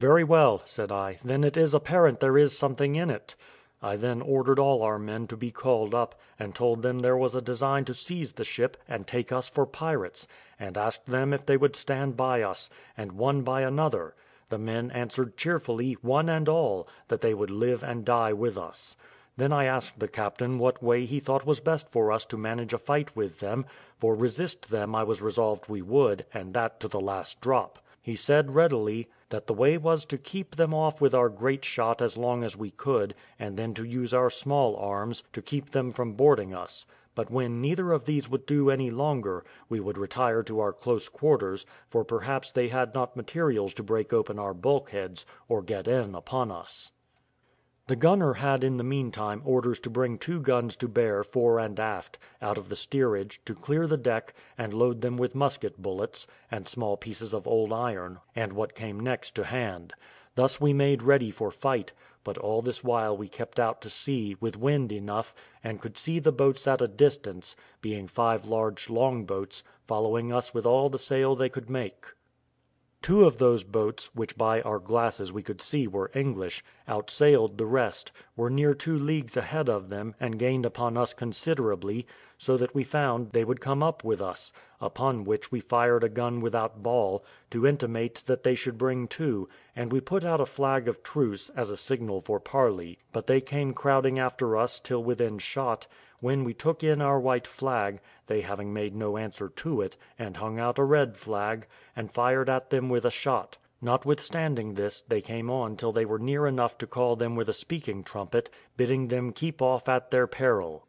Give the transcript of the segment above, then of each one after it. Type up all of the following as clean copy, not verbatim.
"Very well," said I, "then it is apparent there is something in it." I then ordered all our men to be called up, and told them there was a design to seize the ship, and take us for pirates; and asked them if they would stand by us, and one by another. The men answered cheerfully, one and all, that they would live and die with us. Then I asked the captain what way he thought was best for us to manage a fight with them, for resist them I was resolved we would, and that to the last drop. He said readily, that the way was to keep them off with our great shot as long as we could, and then to use our small arms, to keep them from boarding us; but when neither of these would do any longer, we would retire to our close quarters, for perhaps they had not materials to break open our bulkheads, or get in upon us. The gunner had in the meantime orders to bring 2 guns to bear fore and aft, out of the steerage, to clear the deck, and load them with musket bullets, and small pieces of old iron, and what came next to hand. Thus we made ready for fight; but all this while we kept out to sea, with wind enough, and could see the boats at a distance, being 5 large long boats, following us with all the sail they could make. 2 of those boats, which by our glasses we could see were English, outsailed the rest, were near 2 leagues ahead of them, and gained upon us considerably, so that we found they would come up with us; upon which we fired a gun without ball, to intimate that they should bring to, and we put out a flag of truce, as a signal for parley; but they came crowding after us till within shot, when we took in our white flag, they having made no answer to it, and hung out a red flag, and fired at them with a shot. Notwithstanding this, they came on till they were near enough to call them with a speaking trumpet, bidding them keep off at their peril.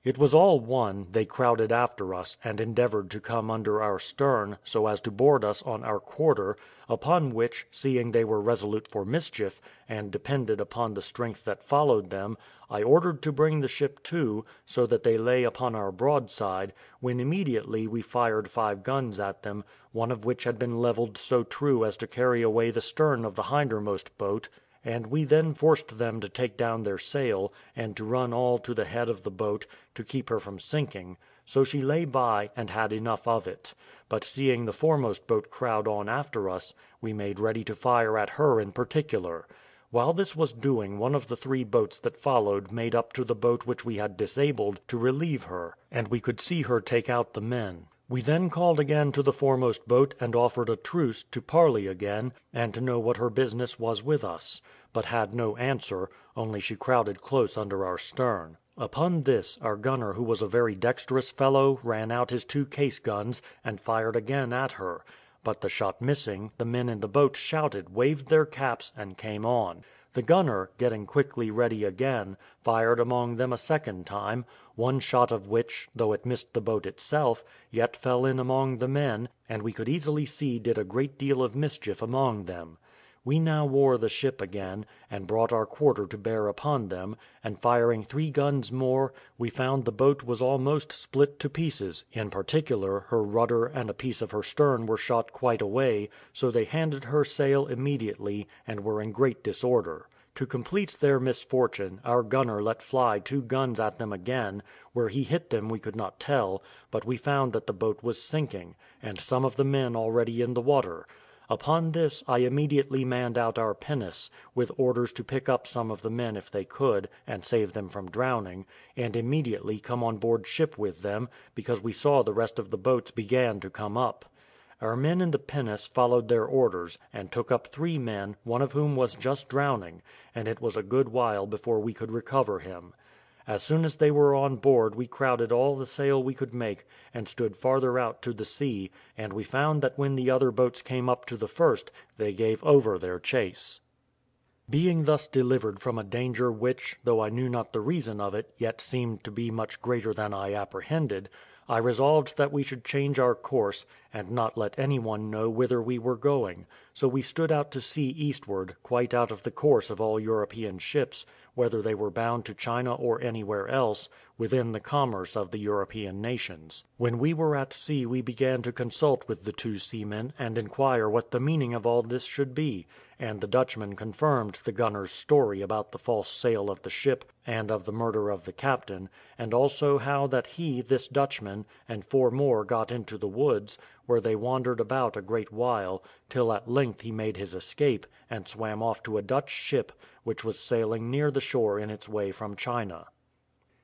It was all one, they crowded after us, and endeavoured to come under our stern, so as to board us on our quarter; upon which, seeing they were resolute for mischief, and depended upon the strength that followed them, I ordered to bring the ship to, so that they lay upon our broadside, when immediately we fired 5 guns at them, one of which had been levelled so true as to carry away the stern of the hindermost boat; and we then forced them to take down their sail, and to run all to the head of the boat, to keep her from sinking; so she lay by, and had enough of it; but seeing the foremost boat crowd on after us, we made ready to fire at her in particular. While this was doing one of the 3 boats that followed made up to the boat which we had disabled, to relieve her, and we could see her take out the men. We then called again to the foremost boat, and offered a truce, to parley again, and to know what her business was with us; but had no answer, only she crowded close under our stern. Upon this, our gunner, who was a very dexterous fellow, ran out his 2 case guns, and fired again at her; but the shot missing, the men in the boat shouted, waved their caps, and came on. The gunner, getting quickly ready again, fired among them a second time, one shot of which, though it missed the boat itself, yet fell in among the men, and we could easily see did a great deal of mischief among them. We now wore the ship again, and brought our quarter to bear upon them, and firing 3 guns more, we found the boat was almost split to pieces; in particular, her rudder and a piece of her stern were shot quite away, so they handed her sail immediately, and were in great disorder. To complete their misfortune, our gunner let fly 2 guns at them again; where he hit them we could not tell, but we found that the boat was sinking, and some of the men already in the water. Upon this, I immediately manned out our pinnace, with orders to pick up some of the men if they could, and save them from drowning, and immediately come on board ship with them, because we saw the rest of the boats began to come up. Our men in the pinnace followed their orders, and took up 3 men, one of whom was just drowning, and it was a good while before we could recover him. As soon as they were on board we crowded all the sail we could make, and stood farther out to the sea, and we found that when the other boats came up to the first, they gave over their chase. Being thus delivered from a danger which, though I knew not the reason of it, yet seemed to be much greater than I apprehended, I resolved that we should change our course, and not let any one know whither we were going; so we stood out to sea eastward, quite out of the course of all European ships, whether they were bound to China or anywhere else, within the commerce of the European nations. When we were at sea we began to consult with the 2 seamen, and inquire what the meaning of all this should be; and the Dutchman confirmed the gunner's story about the false sail of the ship, and of the murder of the captain, and also how that he, this Dutchman, and 4 more got into the woods, where they wandered about a great while, till at length he made his escape, and swam off to a Dutch ship which was sailing near the shore in its way from China.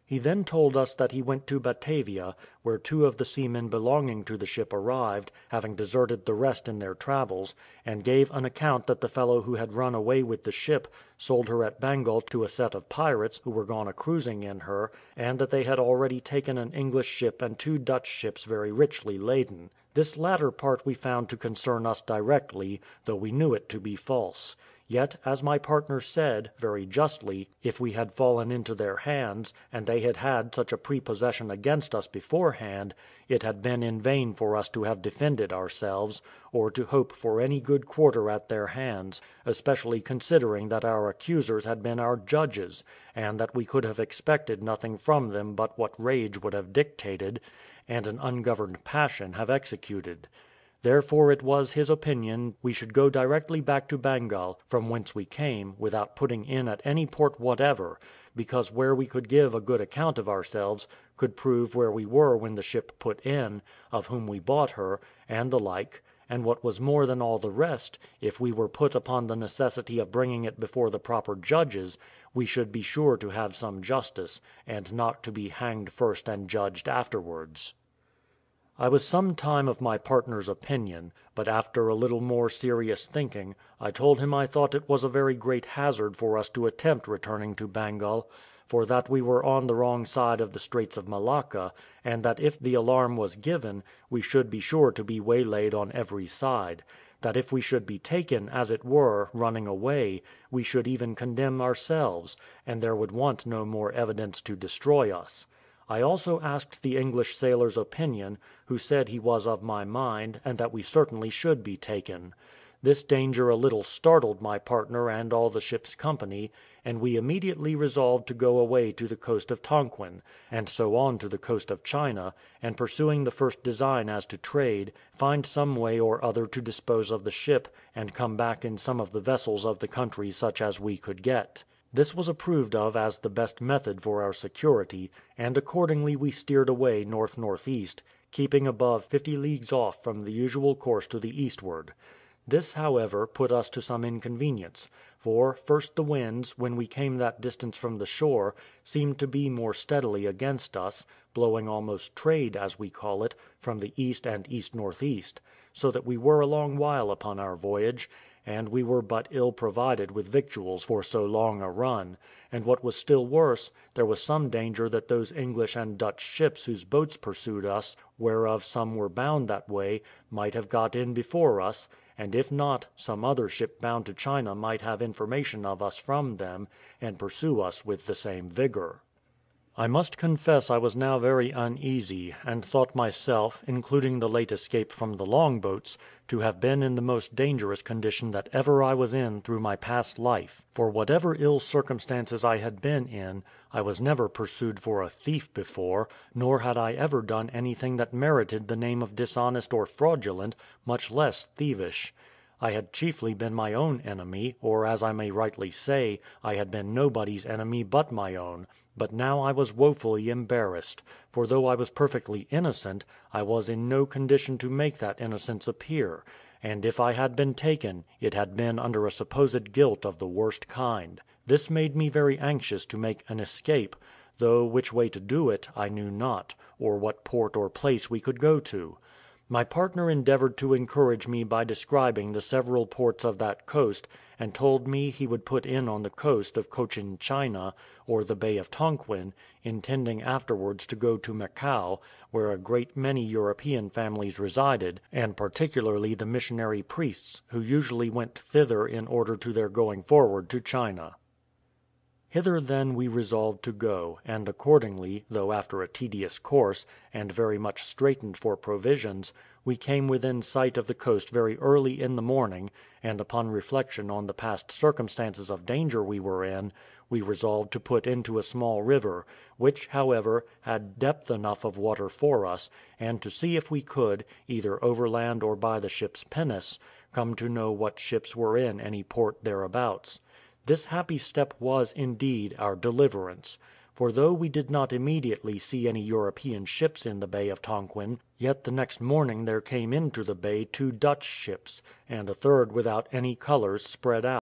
He then told us that he went to Batavia, where 2 of the seamen belonging to the ship arrived, having deserted the rest in their travels, and gave an account that the fellow who had run away with the ship sold her at Bengal to a set of pirates who were gone a cruising in her, and that they had already taken an English ship and 2 Dutch ships very richly laden. This latter part we found to concern us directly, though we knew it to be false. Yet, as my partner said, very justly, if we had fallen into their hands, and they had had such a prepossession against us beforehand, it had been in vain for us to have defended ourselves, or to hope for any good quarter at their hands, especially considering that our accusers had been our judges, and that we could have expected nothing from them but what rage would have dictated, and an ungoverned passion have executed. Therefore it was his opinion we should go directly back to Bengal, from whence we came, without putting in at any port whatever, because where we could give a good account of ourselves could prove where we were when the ship put in, of whom we bought her, and the like; and what was more than all the rest, if we were put upon the necessity of bringing it before the proper judges, we should be sure to have some justice, and not to be hanged first and judged afterwards. I was some time of my partner's opinion, but after a little more serious thinking, I told him I thought it was a very great hazard for us to attempt returning to Bengal, for that we were on the wrong side of the Straits of Malacca, and that if the alarm was given, we should be sure to be waylaid on every side; that if we should be taken, as it were, running away, we should even condemn ourselves, and there would want no more evidence to destroy us. I also asked the English sailor's opinion, who said he was of my mind, and that we certainly should be taken. This danger a little startled my partner and all the ship's company, and we immediately resolved to go away to the coast of Tonquin, and so on to the coast of China, and pursuing the first design as to trade, find some way or other to dispose of the ship, and come back in some of the vessels of the country such as we could get. This was approved of as the best method for our security, and accordingly we steered away north-northeast, keeping above 50 leagues off from the usual course to the eastward. This, however, put us to some inconvenience; for, first the winds, when we came that distance from the shore, seemed to be more steadily against us, blowing almost trade, as we call it, from the east and east-northeast, so that we were a long while upon our voyage, and we were but ill provided with victuals for so long a run; and what was still worse, there was some danger that those English and Dutch ships whose boats pursued us, whereof some were bound that way, might have got in before us, and if not, some other ship bound to China might have information of us from them, and pursue us with the same vigour. I must confess I was now very uneasy, and thought myself, including the late escape from the longboats, to have been in the most dangerous condition that ever I was in through my past life; for whatever ill circumstances I had been in, I was never pursued for a thief before, nor had I ever done anything that merited the name of dishonest or fraudulent, much less thievish. I had chiefly been my own enemy, or as I may rightly say, I had been nobody's enemy but my own; but now I was woefully embarrassed; for though I was perfectly innocent, I was in no condition to make that innocence appear; and if I had been taken, it had been under a supposed guilt of the worst kind. This made me very anxious to make an escape, though which way to do it I knew not, or what port or place we could go to. My partner endeavoured to encourage me by describing the several ports of that coast, and told me he would put in on the coast of Cochin China, or the Bay of Tonquin, intending afterwards to go to Macao, where a great many European families resided, and particularly the missionary priests, who usually went thither in order to their going forward to China. Hither then we resolved to go, and accordingly, though after a tedious course, and very much straitened for provisions, we came within sight of the coast very early in the morning, and upon reflection on the past circumstances of danger we were in, we resolved to put into a small river, which, however, had depth enough of water for us, and to see if we could, either overland or by the ship's pinnace, come to know what ships were in any port thereabouts. This happy step was, indeed, our deliverance; for though we did not immediately see any European ships in the Bay of Tonquin, Yet the next morning there came into the bay 2 Dutch ships, and a third without any colours spread out.